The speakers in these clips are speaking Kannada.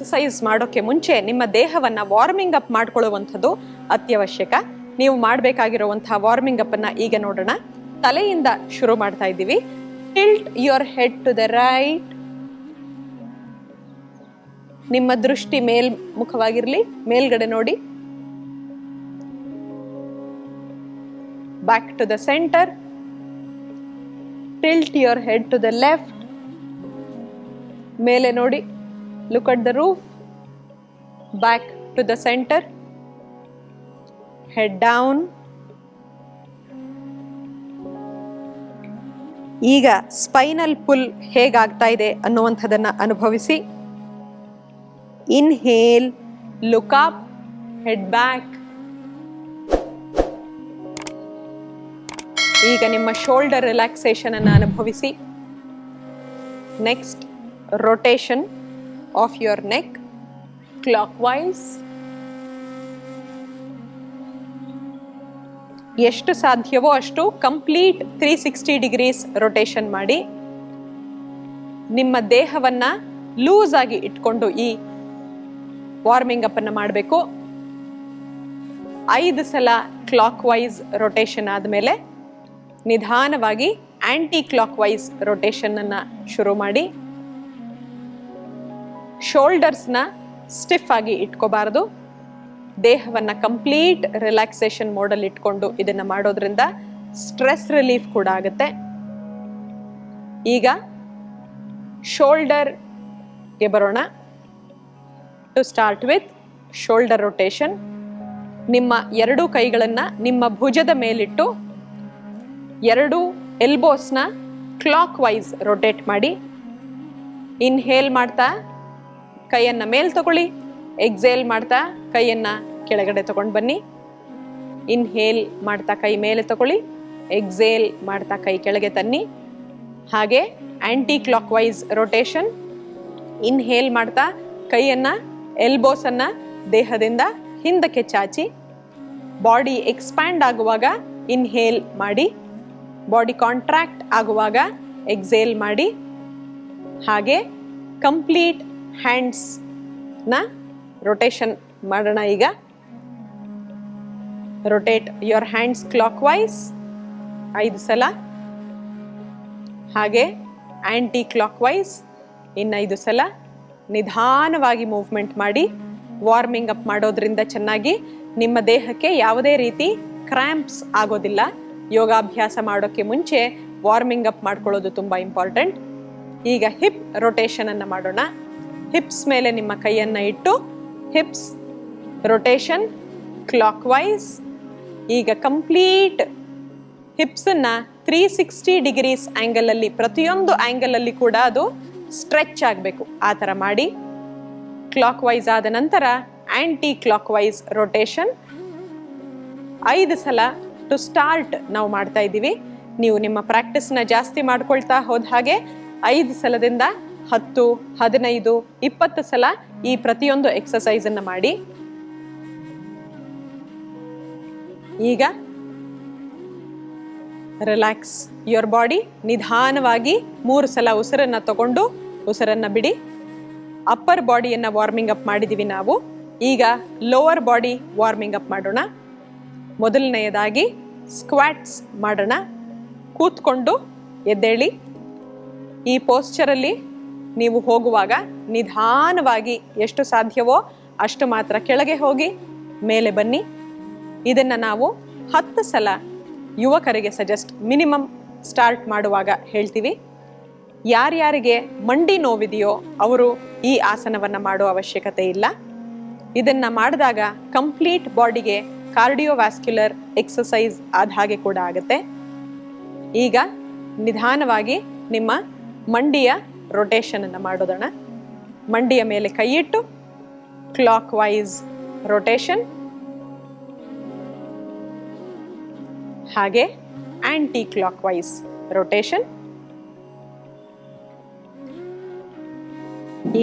ಎಕ್ಸಸೈಸ್ ಮಾಡೋಕ್ಕೆ ಮುಂಚೆ ನಿಮ್ಮ ದೇಹವನ್ನ ವಾರ್ಮಿಂಗ್ ಅಪ್ ಮಾಡ್ಕೊಳ್ಳುವಂಥದ್ದು ಅತ್ಯವಶ್ಯಕ. ನೀವು ಮಾಡಬೇಕಾಗಿರುವಂತಹ ವಾರ್ಮಿಂಗ್ ಅಪ್ ಅನ್ನ ಈಗ ನೋಡೋಣ. ತಲೆಯಿಂದ ಶುರು ಮಾಡ್ತಾ ಇದ್ದೀವಿ. Tilt your head to the right. ನಿಮ್ಮ ದೃಷ್ಟಿ ಮೇಲ್ಮುಖವಾಗಿರ್ಲಿ, ಮೇಲ್ಗಡೆ ನೋಡಿ. Back to the center. Tilt your head to the left. ಮೇಲೆ ನೋಡಿ. Look at the roof. Back to the center. Head down. ಈಗ ಸ್ಪೈನಲ್ ಪುಲ್ ಹೇಗಾಗ್ತಾ ಇದೆ ಅನ್ನುವಂಥದ್ದನ್ನ ಅನುಭವಿಸಿ. Inhale, look up, head back. ಈಗ ನಿಮ್ಮ ಶೋಲ್ಡರ್ ರಿಲ್ಯಾಕ್ಸೇಷನ್ ಅನ್ನು ಅನುಭವಿಸಿ. Next, rotation of your neck clockwise. ಎಷ್ಟು ಸಾಧ್ಯವೋ ಅಷ್ಟು ಕಂಪ್ಲೀಟ್ 360 ಡಿಗ್ರೀಸ್ ರೊಟೇಷನ್ ಮಾಡಿ. ನಿಮ್ಮ ದೇಹವನ್ನ ಲೂಸ್ ಆಗಿ ಇಟ್ಕೊಂಡು ಈ ವಾರ್ಮಿಂಗ್ ಅಪ್ ಅನ್ನ ಮಾಡಬೇಕು. 5 ಸಲ ಕ್ಲಾಕ್ ವೈಸ್ ರೊಟೇಷನ್ ಆದಮೇಲೆ ನಿಧಾನವಾಗಿ ಆಂಟಿ ಕ್ಲಾಕ್ ವೈಸ್ ರೊಟೇಷನ್ ಅನ್ನ ಶುರು ಮಾಡಿ. ಶೋಲ್ಡರ್ಸ್ನ ಸ್ಟಿಫ್ ಆಗಿ ಇಟ್ಕೋಬಾರದು. ದೇಹವನ್ನ ಕಂಪ್ಲೀಟ್ ರಿಲ್ಯಾಕ್ಸೇಷನ್ ಮೋಡಲ್ಲಿ ಇಟ್ಕೊಂಡು ಇದನ್ನ ಮಾಡೋದ್ರಿಂದ ಸ್ಟ್ರೆಸ್ ರಿಲೀಫ್ ಕೂಡ ಆಗುತ್ತೆ. ಈಗ ಶೋಲ್ಡರ್ಗೆ ಬರೋಣ. To start with shoulder rotation. ನಿಮ್ಮ 2 ಕೈಗಳನ್ನ ನಿಮ್ಮ ಭುಜದ ಮೇಲಿಟ್ಟು 2 ಎಲ್ಬೋಸ್ನ ಕ್ಲಾಕ್ ವೈಸ್ ರೊಟೇಟ್ ಮಾಡಿ. ಇನ್ಹೇಲ್ ಮಾಡ್ತಾ ಕೈಯನ್ನ ಮೇಲ್ ತಗೊಳ್ಳಿ. ಎಕ್ಸೇಲ್ ಮಾಡ್ತಾ ಕೈಯನ್ನ ಕೆಳಗಡೆ ತಗೊಂಡು ಬನ್ನಿ. ಇನ್ಹೇಲ್ ಮಾಡ್ತಾ ಕೈ ಮೇಲೆ ತಗೊಳ್ಳಿ. ಎಕ್ಸೇಲ್ ಮಾಡ್ತಾ ಕೈ ಕೆಳಗೆ ತನ್ನಿ. ಹಾಗೆ anticlockwise rotation. Inhale ಮಾಡ್ತಾ ಕೈಯನ್ನ ಎಲ್ಬೋಸ್ ಅನ್ನ ದೇಹದಿಂದ ಹಿಂದಕ್ಕೆ ಚಾಚಿ. ಬಾಡಿ ಎಕ್ಸ್ಪ್ಯಾಂಡ್ ಆಗುವಾಗ ಇನ್ಹೇಲ್ ಮಾಡಿ. ಬಾಡಿ ಕಾಂಟ್ರಾಕ್ಟ್ ಆಗುವಾಗ ಎಕ್ಸೇಲ್ ಮಾಡಿ. ಹಾಗೆ ಕಂಪ್ಲೀಟ್ ಹ್ಯಾಂಡ್ಸ್ ನ ರೊಟೇಷನ್ ಮಾಡೋಣ. ಈಗ rotate your hands clockwise 5 ಸಲ. ಹಾಗೆ ಆಂಟಿ ಕ್ಲಾಕ್ ವೈಸ್ 5 ಸಲ. ನಿಧಾನವಾಗಿ ಮೂವ್ಮೆಂಟ್ ಮಾಡಿ. ವಾರ್ಮಿಂಗ್ ಅಪ್ ಮಾಡೋದ್ರಿಂದ ಚೆನ್ನಾಗಿ ನಿಮ್ಮ ದೇಹಕ್ಕೆ ಯಾವುದೇ ರೀತಿ ಕ್ರ್ಯಾಂಪ್ಸ್ ಆಗೋದಿಲ್ಲ. ಯೋಗಾಭ್ಯಾಸ ಮಾಡೋಕ್ಕೆ ಮುಂಚೆ ವಾರ್ಮಿಂಗ್ ಅಪ್ ಮಾಡ್ಕೊಳ್ಳೋದು ತುಂಬಾ ಇಂಪಾರ್ಟೆಂಟ್. ಈಗ ಹಿಪ್ ರೊಟೇಷನ್ ಅನ್ನ ಮಾಡೋಣ. ಹಿಪ್ಸ್ ಮೇಲೆ ನಿಮ್ಮ ಕೈಯನ್ನ ಇಟ್ಟು ಹಿಪ್ಸ್ ರೊಟೇಷನ್ ಕ್ಲಾಕ್ ವೈಸ್. ಈಗ ಕಂಪ್ಲೀಟ್ ಹಿಪ್ಸ್ ಅನ್ನ 360 ಡಿಗ್ರೀಸ್ ಆಂಗಲ್ ಅಲ್ಲಿ, ಪ್ರತಿಯೊಂದು ಆಂಗಲ್ ಅಲ್ಲಿ ಕೂಡ ಅದು ಸ್ಟ್ರೆಚ್ ಆಗಬೇಕು. ಆ ತರ ಮಾಡಿ. ಕ್ಲಾಕ್ ವೈಸ್ ಆದ ನಂತರ ಆಂಟಿ ಕ್ಲಾಕ್ ವೈಸ್ ರೊಟೇಷನ್ 5 ಸಲ ಟು ಸ್ಟಾರ್ಟ್ ನಾವು ಮಾಡ್ತಾ ಇದ್ದೀವಿ. ನೀವು ನಿಮ್ಮ ಪ್ರಾಕ್ಟೀಸ್ನ ಜಾಸ್ತಿ ಮಾಡ್ಕೊಳ್ತಾ ಹೋದ ಹಾಗೆ 5 ಸಲದಿಂದ 10, 15, 20 ಸಲ ಈ ಪ್ರತಿಯೊಂದು ಎಕ್ಸಸೈಸ್ ಅನ್ನ ಮಾಡಿ. ಈಗ ರಿಲ್ಯಾಕ್ಸ್ ಯುವರ್ ಬಾಡಿ. ನಿಧಾನವಾಗಿ 3 ಸಲ ಉಸಿರನ್ನ ತಗೊಂಡು ಉಸಿರನ್ನ ಬಿಡಿ. ಅಪ್ಪರ್ ಬಾಡಿಯನ್ನ ವಾರ್ಮಿಂಗ್ ಅಪ್ ಮಾಡಿದೀವಿ ನಾವು. ಈಗ ಲೋವರ್ ಬಾಡಿ ವಾರ್ಮಿಂಗ್ ಅಪ್ ಮಾಡೋಣ. ಮೊದಲನೆಯದಾಗಿ ಸ್ಕ್ವಾಟ್ಸ್ ಮಾಡೋಣ. ಕೂತ್ಕೊಂಡು ಎದ್ದೇಳಿ. ಈ ಪೋಸ್ಚರಲ್ಲಿ ನೀವು ಹೋಗುವಾಗ ನಿಧಾನವಾಗಿ ಎಷ್ಟು ಸಾಧ್ಯವೋ ಅಷ್ಟು ಮಾತ್ರ ಕೆಳಗೆ ಹೋಗಿ ಮೇಲೆ ಬನ್ನಿ. ಇದನ್ನ ನಾವು 10 ಸಲ ಯುವಕರಿಗೆ ಸಜೆಸ್ಟ್ ಮಿನಿಮಮ್ ಸ್ಟಾರ್ಟ್ ಮಾಡುವಾಗ ಹೇಳ್ತೀವಿ. ಯಾರ್ಯಾರಿಗೆ ಮಂಡಿ ನೋವಿದೆಯೋ ಅವರು ಈ ಆಸನವನ್ನ ಮಾಡೋ ಅವಶ್ಯಕತೆ ಇಲ್ಲ. ಇದನ್ನ ಮಾಡಿದಾಗ ಕಂಪ್ಲೀಟ್ ಬಾಡಿಗೆ ಕಾರ್ಡಿಯೋವ್ಯಾಸ್ಕ್ಯುಲರ್ ಎಕ್ಸಸೈಸ್ ಆದ ಹಾಗೆ ಕೂಡ ಆಗುತ್ತೆ. ಈಗ ನಿಧಾನವಾಗಿ ನಿಮ್ಮ ಮಂಡಿಯ ರೊಟೇಷನ್ ಅನ್ನ ಮಾಡೋದಣ. ಮಂಡಿಯ ಮೇಲೆ ಕೈ ಇಟ್ಟು ಕ್ಲಾಕ್ ವೈಸ್ ರೊಟೇಷನ್. ಹಾಗೆ ಆಂಟಿ ಕ್ಲಾಕ್ ವೈಸ್ ರೊಟೇಷನ್.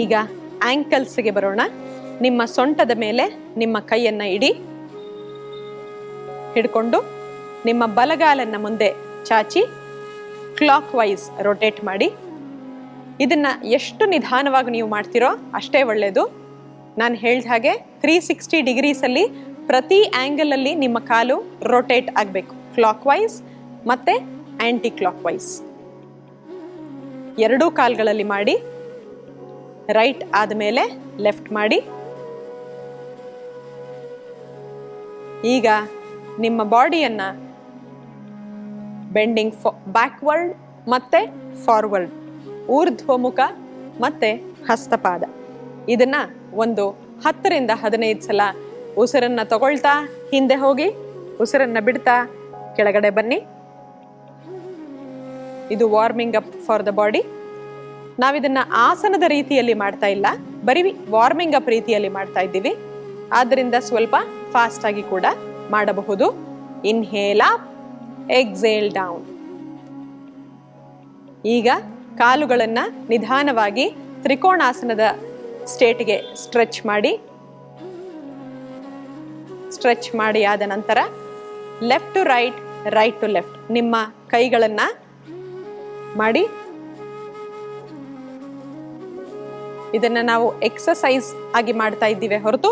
ಈಗ ಆಂಕಲ್ಸ್ಗೆ ಬರೋಣ. ನಿಮ್ಮ ಸೊಂಟದ ಮೇಲೆ ನಿಮ್ಮ ಕೈಯನ್ನ ಇಡಿ. ಹಿಡ್ಕೊಂಡು ನಿಮ್ಮ ಬಲಗಾಲನ್ನ ಮುಂದೆ ಚಾಚಿ ಕ್ಲಾಕ್ ವೈಸ್ ರೊಟೇಟ್ ಮಾಡಿ. ಇದನ್ನ ಎಷ್ಟು ನಿಧಾನವಾಗಿ ನೀವು ಮಾಡ್ತೀರೋ ಅಷ್ಟೇ ಒಳ್ಳೆಯದು. ನಾನು ಹೇಳಿದ ಹಾಗೆ 360 ಡಿಗ್ರೀಸಲ್ಲಿ ಪ್ರತಿ ಆ್ಯಂಗಲಲ್ಲಿ ನಿಮ್ಮ ಕಾಲು ರೊಟೇಟ್ ಆಗಬೇಕು. ಕ್ಲಾಕ್ ವೈಸ್ ಮತ್ತು ಆ್ಯಂಟಿ ಕ್ಲಾಕ್ ವೈಸ್ ಎರಡೂ ಕಾಲುಗಳಲ್ಲಿ ಮಾಡಿ. ರೈಟ್ ಆದಮೇಲೆ ಲೆಫ್ಟ್ ಮಾಡಿ. ಈಗ ನಿಮ್ಮ ಬಾಡಿಯನ್ನು ಬೆಂಡಿಂಗ್ ಬ್ಯಾಕ್ವರ್ಡ್ ಮತ್ತು ಫಾರ್ವರ್ಡ್, ಊರ್ಧ್ವಮುಖ ಮತ್ತು ಹಸ್ತಪಾದ, ಇದನ್ನು ಒಂದು 10 ರಿಂದ 15 ಸಲ ಉಸಿರನ್ನು ತಗೊಳ್ತಾ ಹಿಂದೆ ಹೋಗಿ, ಉಸಿರನ್ನು ಬಿಡ್ತಾ ಕೆಳಗಡೆ ಬನ್ನಿ. ಇದು warming up for the body. ನಾವಿದನ್ನು ಆಸನದ ರೀತಿಯಲ್ಲಿ ಮಾಡ್ತಾ ಇಲ್ಲ, ಬರೀ ವಾರ್ಮಿಂಗ್ ಅಪ್ ರೀತಿಯಲ್ಲಿ ಮಾಡ್ತಾ ಇದ್ದೀವಿ. ಆದ್ದರಿಂದ ಸ್ವಲ್ಪ ಫಾಸ್ಟ್ ಆಗಿ ಕೂಡ ಮಾಡಬಹುದು. Inhale up, exhale down. ಈಗ ಕಾಲುಗಳನ್ನು ನಿಧಾನವಾಗಿ ತ್ರಿಕೋಣಾಸನದ ಸ್ಟೇಟ್ಗೆ ಸ್ಟ್ರೆಚ್ ಮಾಡಿ. ಸ್ಟ್ರೆಚ್ ಮಾಡಿ ಆದ ನಂತರ left to right, right to left ನಿಮ್ಮ ಕೈಗಳನ್ನು ಮಾಡಿ. ಇದನ್ನು ನಾವು ಎಕ್ಸಸೈಸ್ ಆಗಿ ಮಾಡ್ತಾ ಇದ್ದೀವಿ ಹೊರತು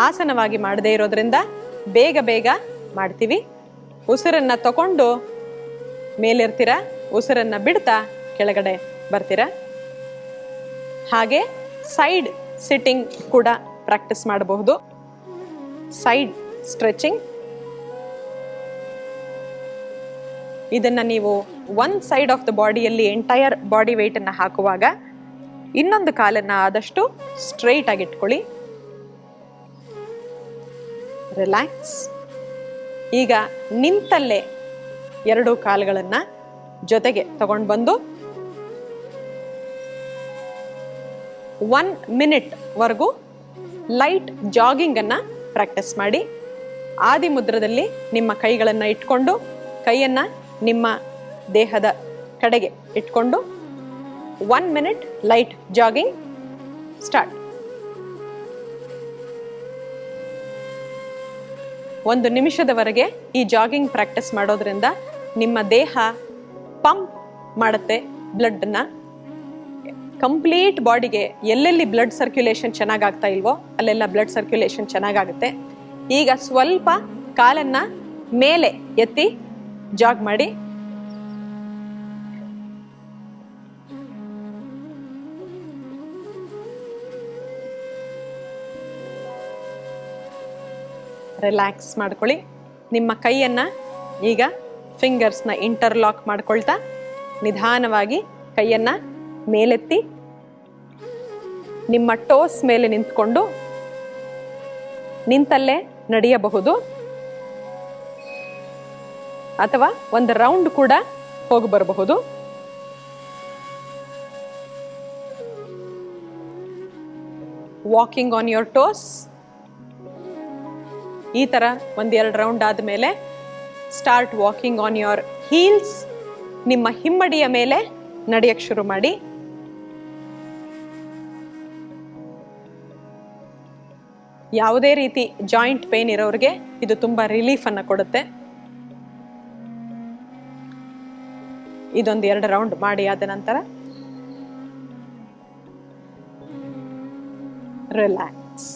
ಆಸನವಾಗಿ ಮಾಡದೇ ಇರೋದ್ರಿಂದ ಬೇಗ ಬೇಗ ಮಾಡ್ತೀವಿ. ಉಸಿರನ್ನು ತಗೊಂಡು ಮೇಲಿರ್ತೀರ, ಉಸಿರನ್ನು ಬಿಡ್ತಾ ಕೆಳಗಡೆ ಬರ್ತೀರ. ಹಾಗೆ ಸೈಡ್ ಸಿಟ್ಟಿಂಗ್ ಕೂಡ ಪ್ರಾಕ್ಟೀಸ್ ಮಾಡಬಹುದು. ಸೈಡ್ ಸ್ಟ್ರೆಚಿಂಗ್, ಇದನ್ನು ನೀವು ಒನ್ ಸೈಡ್ ಆಫ್ ದ ಬಾಡಿಯಲ್ಲಿ ಎಂಟೈರ್ ಬಾಡಿ ವೆಯ್ಟನ್ನು ಹಾಕುವಾಗ ಇನ್ನೊಂದು ಕಾಲನ್ನು ಆದಷ್ಟು ಸ್ಟ್ರೈಟ್ ಆಗಿ ಇಟ್ಕೊಳ್ಳಿ. ರಿಲ್ಯಾಕ್ಸ್. ಈಗ ನಿಂತಲ್ಲೇ ಎರಡೂ ಕಾಲುಗಳನ್ನು ಜೊತೆಗೆ ತಗೊಂಡು ಬಂದು 1 ಮಿನಿಟ್ ವರೆಗೂ ಲೈಟ್ ಜಾಗಿಂಗ್ ಅನ್ನ ಪ್ರಾಕ್ಟೀಸ್ ಮಾಡಿ. ಆದಿ ಮುದ್ರದಲ್ಲಿ ನಿಮ್ಮ ಕೈಗಳನ್ನು ಇಟ್ಕೊಂಡು, ಕೈಯನ್ನು ನಿಮ್ಮ ದೇಹದ ಕಡೆಗೆ ಇಟ್ಕೊಂಡು 1 ಮಿನಿಟ್ ಲೈಟ್ ಜಾಗಿಂಗ್ ಸ್ಟಾರ್ಟ್. 1 ನಿಮಿಷದವರೆಗೆ ಈ ಜಾಗಿಂಗ್ ಪ್ರಾಕ್ಟೀಸ್ ಮಾಡೋದ್ರಿಂದ ನಿಮ್ಮ ದೇಹ ಪಂಪ್ ಮಾಡುತ್ತೆ ಬ್ಲಡ್ಡನ್ನು. ಕಂಪ್ಲೀಟ್ ಬಾಡಿಗೆ ಎಲ್ಲೆಲ್ಲಿ ಬ್ಲಡ್ ಸರ್ಕ್ಯುಲೇಷನ್ ಚೆನ್ನಾಗಾಗ್ತಾ ಇಲ್ವೋ ಅಲ್ಲೆಲ್ಲ ಬ್ಲಡ್ ಸರ್ಕ್ಯುಲೇಷನ್ ಚೆನ್ನಾಗಾಗುತ್ತೆ. ಈಗ ಸ್ವಲ್ಪ ಕಾಲನ್ನು ಮೇಲೆ ಎತ್ತಿ ಜಾಗ್ ಮಾಡಿ. ರಿಲ್ಯಾಕ್ಸ್ ಮಾಡ್ಕೊಳ್ಳಿ. ನಿಮ್ಮ ಕೈಯನ್ನು ಈಗ ಫಿಂಗರ್ಸ್ನ ಇಂಟರ್ಲಾಕ್ ಮಾಡ್ಕೊಳ್ತಾ ನಿಧಾನವಾಗಿ ಕೈಯನ್ನು ಮೇಲೆತ್ತಿ ನಿಮ್ಮ ಟೋಸ್ ಮೇಲೆ ನಿಂತ್ಕೊಂಡು ನಿಂತಲ್ಲೇ ನಡೆಯಬಹುದು, ಅಥವಾ ಒಂದು ರೌಂಡ್ ಕೂಡ ಹೋಗಿ ಬರಬಹುದು. Walking on your toes. ಈ ಥರ 1-2 ರೌಂಡ್ ಆದಮೇಲೆ start walking on your heels. ನಿಮ್ಮ ಹಿಮ್ಮಡಿಯ ಮೇಲೆ ನಡೆಯಕ್ಕೆ ಶುರು ಮಾಡಿ. ಯಾವುದೇ ರೀತಿ ಜಾಯಿಂಟ್ ಪೇನ್ ಇರೋರಿಗೆ ಇದು ತುಂಬಾ ರಿಲೀಫ್ ಅನ್ನು ಕೊಡುತ್ತೆ. ಇದೊಂದು 2 ರೌಂಡ್ ಮಾಡಿ ಆದ ನಂತರ ರಿಲ್ಯಾಕ್ಸ್.